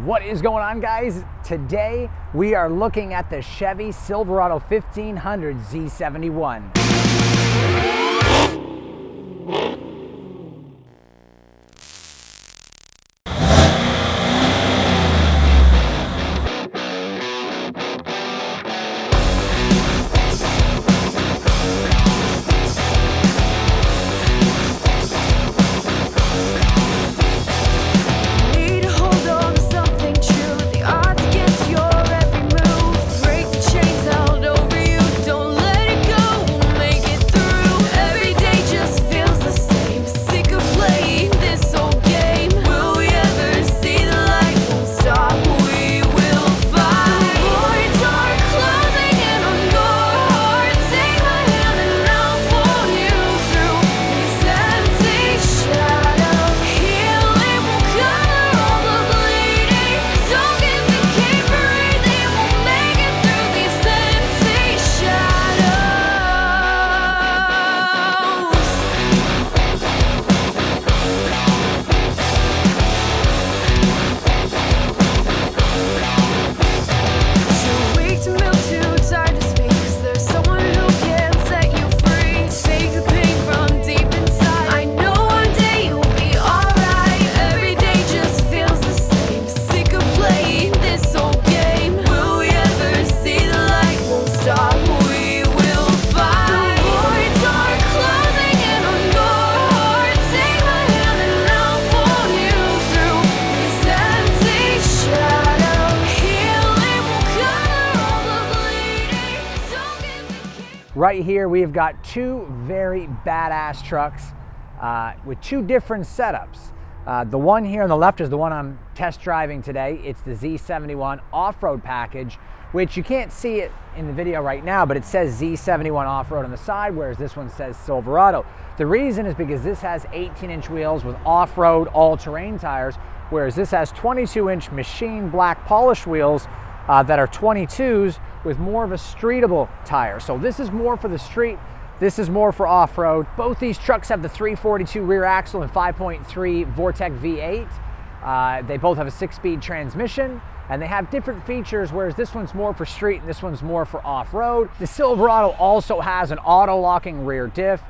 What is going on, guys? Today we are looking at the Chevy Silverado 1500 Z71. Right here, we've got two very badass trucks with two different setups. The one here on the left is the one I'm test driving today. It's the Z71 off-road package, which you can't see it in the video right now, but it says Z71 off-road on the side, whereas this one says Silverado. The reason is because this has 18-inch wheels with off-road all-terrain tires, whereas this has 22-inch machine black polished wheels that are 22s with more of a streetable tire. So this is more for the street, this is more for off-road. Both these trucks have the 342 rear axle and 5.3 Vortec V8. They both have a 6-speed transmission, and they have different features, whereas this one's more for street and this one's more for off-road. The Silverado also has an auto-locking rear diff.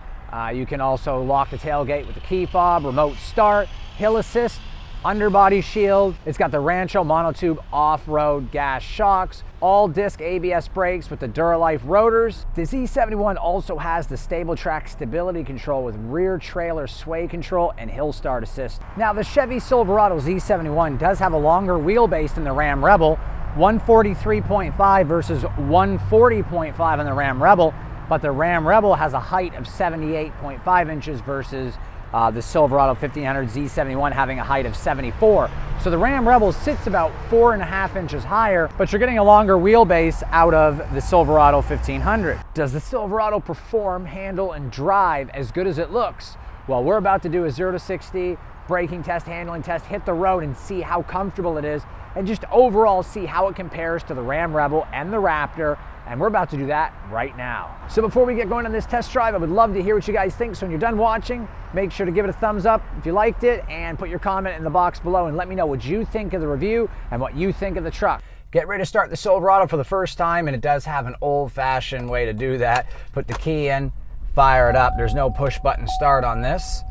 You can also lock the tailgate with the key fob, remote start, hill assist, underbody shield. It's got the Rancho monotube off-road gas shocks, all disc ABS brakes with the Duralife rotors. The Z71 also has the stable track stability control with rear trailer sway control and hill start assist. Now, the Chevy Silverado Z71 does have a longer wheelbase than the Ram Rebel, 143.5 versus 140.5 on the Ram Rebel, but the Ram Rebel has a height of 78.5 inches versus the Silverado 1500 Z71 having a height of 74. So the Ram Rebel sits about 4.5 inches higher, but you're getting a longer wheelbase out of the Silverado 1500. Does the Silverado perform, handle, and drive as good as it looks? Well, we're about to do a 0 to 60 braking test, handling test, hit the road and see how comfortable it is, and just overall see how it compares to the Ram Rebel and the Raptor. And we're about to do that right now. So before we get going on this test drive, I would love to hear what you guys think. So when you're done watching, make sure to give it a thumbs up if you liked it, and put your comment in the box below and let me know what you think of the review and what you think of the truck. Get ready to start the Silverado for the first time, and it does have an old-fashioned way to do that. Put the key in, fire it up. There's no push button start on this,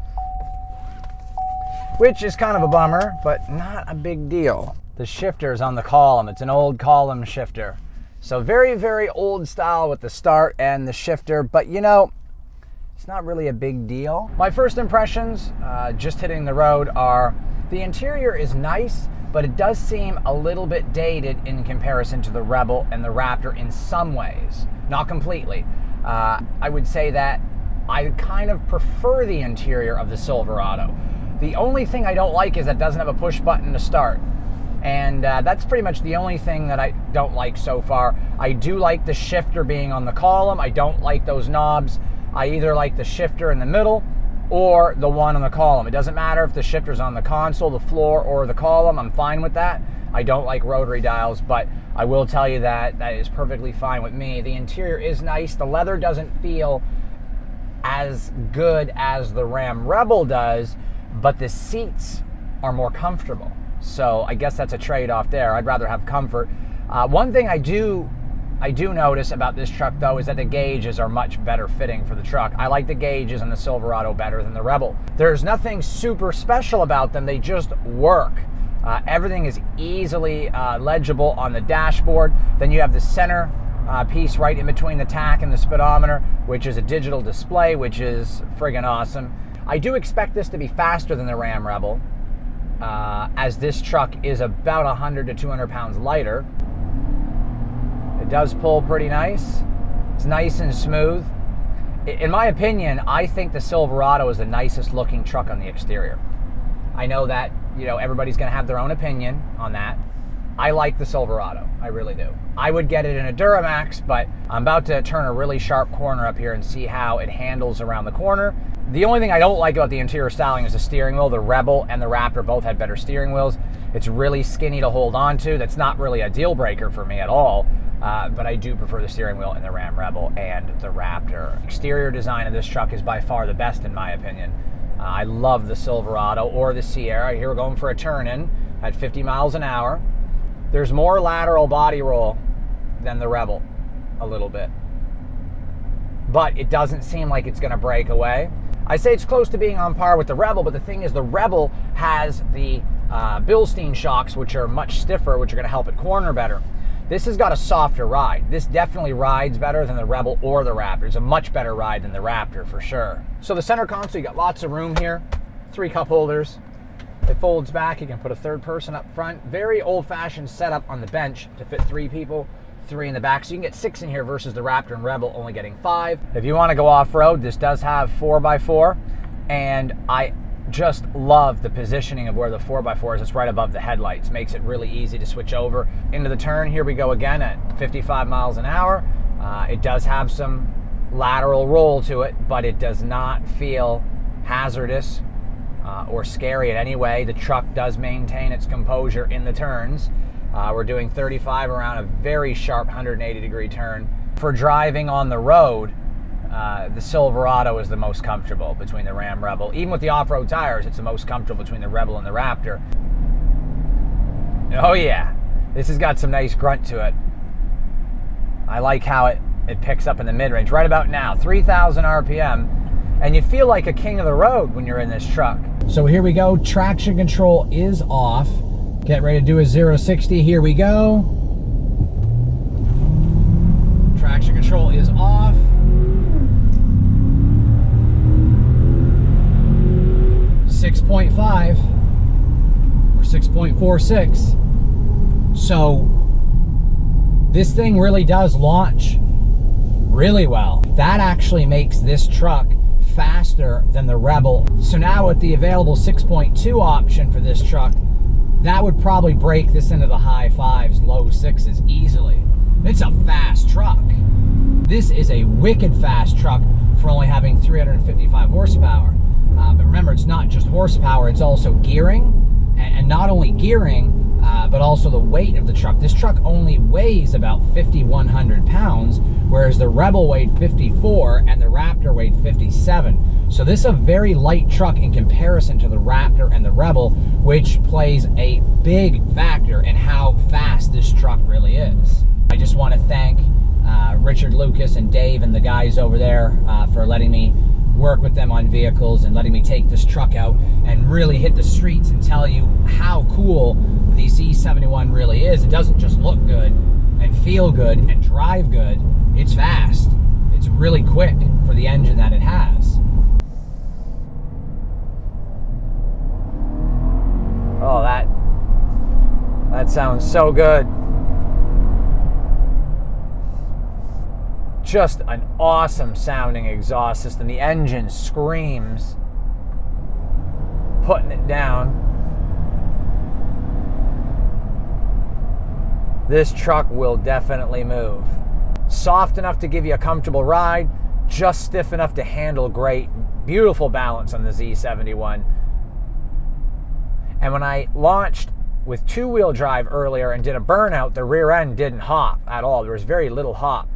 which is kind of a bummer, but not a big deal. The shifter is on the column. It's an old column shifter. So very, very old style with the start and the shifter, but you know, it's not really a big deal. My first impressions, just hitting the road, are the interior is nice, but it does seem a little bit dated in comparison to the Rebel and the Raptor in some ways. Not completely. I would say that I kind of prefer the interior of the Silverado. The only thing I don't like is that it doesn't have a push button to start. And that's pretty much the only thing that I don't like so far. I do like the shifter being on the column. I don't like those knobs. I either like the shifter in the middle or the one on the column. It doesn't matter if the shifter's on the console, the floor, or the column. I'm fine with that. I don't like rotary dials, but I will tell you that that is perfectly fine with me. The interior is nice. The leather doesn't feel as good as the Ram Rebel does, but the seats are more comfortable. So I guess that's a trade-off there. I'd rather have comfort. One thing I do notice about this truck, though, is that the gauges are much better fitting for the truck. I like the gauges on the Silverado better than the Rebel. There's nothing super special about them. They just work. Everything is easily legible on the dashboard. Then you have the center piece right in between the tach and the speedometer, which is a digital display, which is friggin' awesome. I do expect this to be faster than the Ram Rebel, as this truck is about 100 to 200 pounds lighter. It does pull pretty nice. It's nice and smooth. In my opinion, I think the Silverado is the nicest looking truck on the exterior. I know that, you know, everybody's going to have their own opinion on that. I like the Silverado. I really do. I would get it in a Duramax, but I'm about to turn a really sharp corner up here and see how it handles around the corner. The only thing I don't like about the interior styling is the steering wheel. The Rebel and the Raptor both had better steering wheels. It's really skinny to hold on to. That's not really a deal breaker for me at all. But I do prefer the steering wheel in the Ram Rebel and the Raptor. Exterior design of this truck is by far the best in my opinion. I love the Silverado or the Sierra. Here we're going for a turn-in at 50 miles an hour. There's more lateral body roll than the Rebel, a little bit. But it doesn't seem like it's going to break away. I say it's close to being on par with the Rebel, but the thing is the Rebel has the Bilstein shocks, which are much stiffer, which are going to help it corner better. This has got a softer ride. This definitely rides better than the Rebel or the Raptor. It's a much better ride than the Raptor for sure. So the center console, you got lots of room here. 3 cup holders. It folds back. You can put a third person up front. Very old-fashioned setup on the bench to fit 3 people, 3 in the back. So you can get 6 in here versus the Raptor and Rebel only getting 5. If you want to go off-road, this does have 4x4. And I just love the positioning of where the 4x4 is. It's right above the headlights. Makes it really easy to switch over. Into the turn, here we go again at 55 miles an hour. It does have some lateral roll to it, but it does not feel hazardous or scary in any way. The truck does maintain its composure in the turns. We're doing 35 around a very sharp 180-degree turn. For driving on the road, the Silverado is the most comfortable between the Ram Rebel. Even with the off-road tires, it's the most comfortable between the Rebel and the Raptor. Oh yeah, this has got some nice grunt to it. I like how it picks up in the mid-range. Right about now, 3,000 RPM, and you feel like a king of the road when you're in this truck. So here we go, traction control is off. Get ready to do a 0-60, here we go. Traction control is off. 6.5 or 6.46. So this thing really does launch really well. That actually makes this truck faster than the Rebel. So now with the available 6.2 option for this truck, that would probably break this into the high 5s, low 6s easily. It's a fast truck. This is a wicked fast truck for only having 355 horsepower. But remember, it's not just horsepower, it's also gearing. And not only gearing, but also the weight of the truck. This truck only weighs about 5,100 pounds, whereas the Rebel weighed 54 and the Raptor weighed 57. So this is a very light truck in comparison to the Raptor and the Rebel, which plays a big factor in how fast this truck really is. I just want to thank Richard Lucas and Dave and the guys over there for letting me work with them on vehicles and letting me take this truck out and really hit the streets and tell you how cool the Z71 really is. It doesn't just look good and feel good and drive good. It's fast. It's really quick for the engine that it has. Oh, that sounds so good. Just an awesome sounding exhaust system. The engine screams, putting it down. This truck will definitely move. Soft enough to give you a comfortable ride, just stiff enough to handle great. Beautiful balance on the Z71. And when I launched with 2-wheel drive earlier and did a burnout, the rear end didn't hop at all. There was very little hop.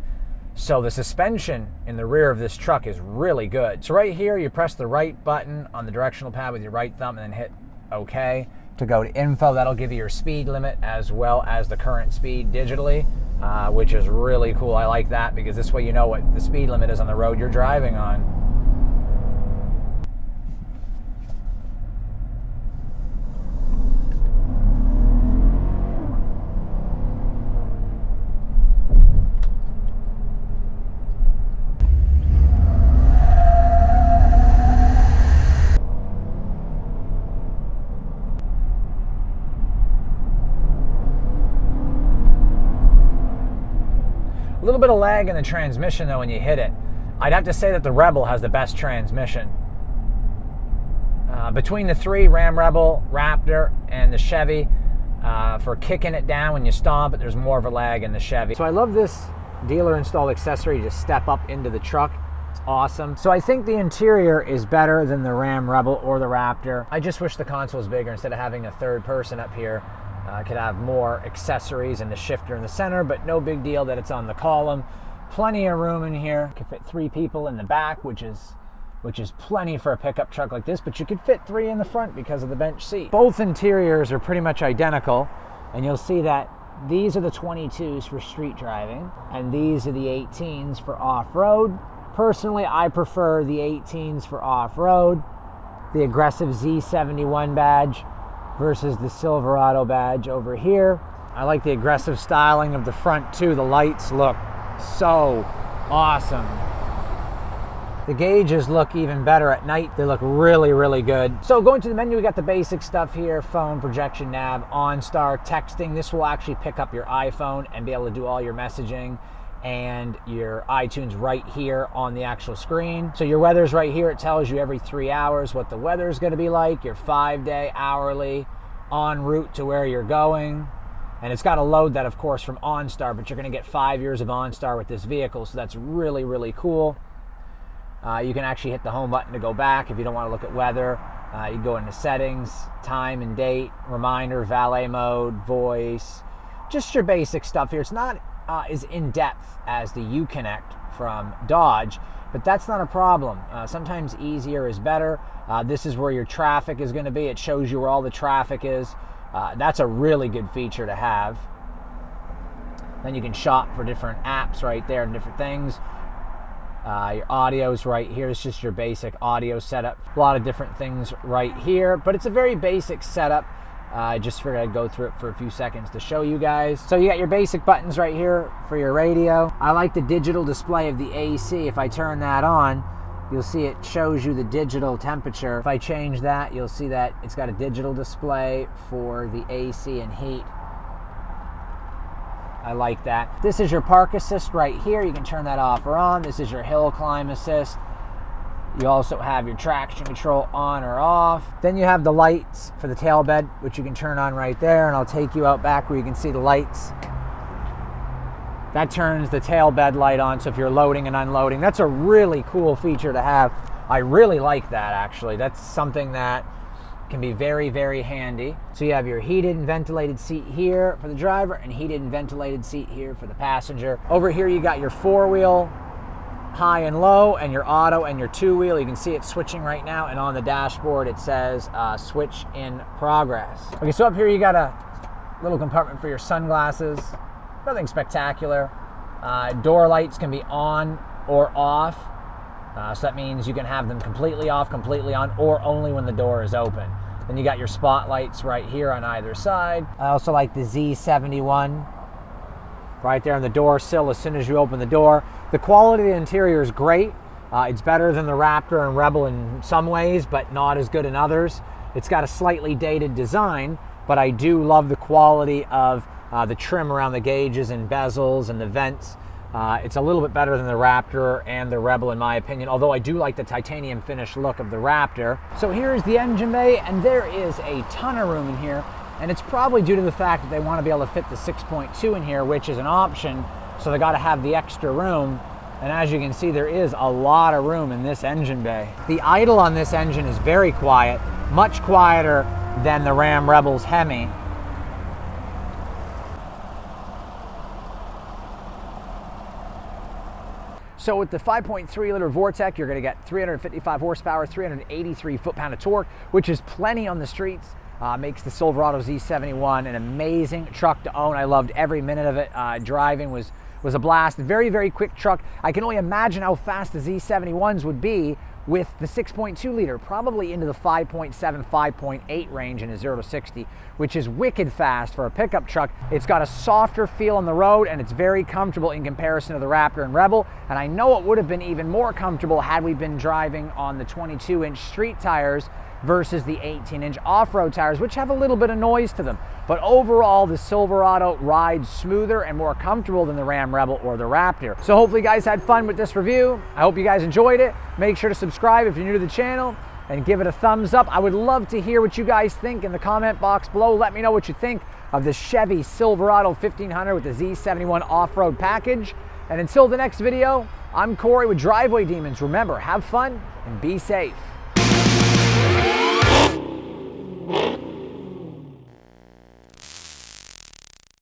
So the suspension in the rear of this truck is really good. So right here, you press the right button on the directional pad with your right thumb and then hit OK. to go to info. That'll give you your speed limit as well as the current speed digitally, which is really cool. I like that because this way you know what the speed limit is on the road you're driving on. A little bit of lag in the transmission though when you hit it. I'd have to say that the Rebel has the best transmission. Between the three, Ram Rebel, Raptor, and the Chevy, for kicking it down when you stomp it, there's more of a lag in the Chevy. So I love this dealer installed accessory to step up into the truck. It's awesome. So I think the interior is better than the Ram Rebel or the Raptor. I just wish the console was bigger. Instead of having a third person up here, could have more accessories and the shifter in the center, but no big deal that it's on the column. Plenty of room in here. Could fit 3 people in the back, which is plenty for a pickup truck like this, but you could fit 3 in the front because of the bench seat. Both interiors are pretty much identical, and you'll see that these are the 22s for street driving, and these are the 18s for off-road. Personally, I prefer the 18s for off-road. The aggressive Z71 badge versus the Silverado badge over here. I like the aggressive styling of the front too. The lights look so awesome. The gauges look even better at night. They look really, really good. So going to the menu, we got the basic stuff here: phone, projection nav, OnStar, texting. This will actually pick up your iPhone and be able to do all your messaging and your iTunes right here on the actual screen. So your weather's right here. It tells you every 3 hours what the weather's gonna be like, your 5-day, hourly, en route to where you're going. And it's got to load that, of course, from OnStar, but you're gonna get 5 years of OnStar with this vehicle, so that's really, really cool. You can actually hit the home button to go back if you don't wanna look at weather. You can go into settings, time and date, reminder, valet mode, voice, just your basic stuff here. It's not as in-depth as the Uconnect from Dodge, but that's not a problem. Sometimes easier is better. This is where your traffic is going to be. It shows you where all the traffic is. That's a really good feature to have. Then you can shop for different apps right there and different things. Your audio's right here. It's just your basic audio setup. A lot of different things right here, but it's a very basic setup. I just figured I'd go through it for a few seconds to show you guys. So you got your basic buttons right here for your radio. I like the digital display of the AC. If I turn that on, you'll see it shows you the digital temperature. If I change that, you'll see that it's got a digital display for the AC and heat. I like that. This is your park assist right here. You can turn that off or on. This is your hill climb assist. You also have your traction control on or off. Then you have the lights for the tail bed, which you can turn on right there, and I'll take you out back where you can see the lights. That turns the tail bed light on, so if you're loading and unloading, that's a really cool feature to have. I really like that, actually. That's something that can be very, very handy. So you have your heated and ventilated seat here for the driver and heated and ventilated seat here for the passenger. Over here you got your 4-wheel, high and low, and your auto and your 2-wheel. You can see it switching right now, and on the dashboard it says switch in progress. Okay, so up here you got a little compartment for your sunglasses. Nothing spectacular. Door lights can be on or off. So that means you can have them completely off, completely on, or only when the door is open. Then you got your spotlights right here on either side. I also like the Z71 right there on the door sill as soon as you open the door. The quality of the interior is great. It's better than the Raptor and Rebel in some ways, but not as good in others. It's got a slightly dated design, but I do love the quality of the trim around the gauges and bezels and the vents. It's a little bit better than the Raptor and the Rebel in my opinion, although I do like the titanium finish look of the Raptor. So here's the engine bay, and there is a ton of room in here, and it's probably due to the fact that they want to be able to fit the 6.2 in here, which is an option, so they got to have the extra room. And as you can see, there is a lot of room in this engine bay. The idle on this engine is very quiet, much quieter than the Ram Rebel's Hemi. So with the 5.3 liter Vortec, you're going to get 355 horsepower, 383 foot-pound of torque, which is plenty on the streets. makes the Silverado Z71 an amazing truck to own. I loved every minute of it. Driving was a blast. Very, very quick truck. I can only imagine how fast the Z71s would be with the 6.2 liter, probably into the 5.7, 5.8 range in a 0 to 60, which is wicked fast for a pickup truck. It's got a softer feel on the road, and it's very comfortable in comparison to the Raptor and Rebel. And I know it would have been even more comfortable had we been driving on the 22-inch street tires versus the 18-inch off-road tires, which have a little bit of noise to them. But overall, the Silverado rides smoother and more comfortable than the Ram Rebel or the Raptor. So hopefully you guys had fun with this review. I hope you guys enjoyed it. Make sure to subscribe if you're new to the channel and give it a thumbs up. I would love to hear what you guys think in the comment box below. Let me know what you think of the Chevy Silverado 1500 with the Z71 off-road package. And until the next video, I'm Corey with Driveway Demons. Remember, have fun and be safe.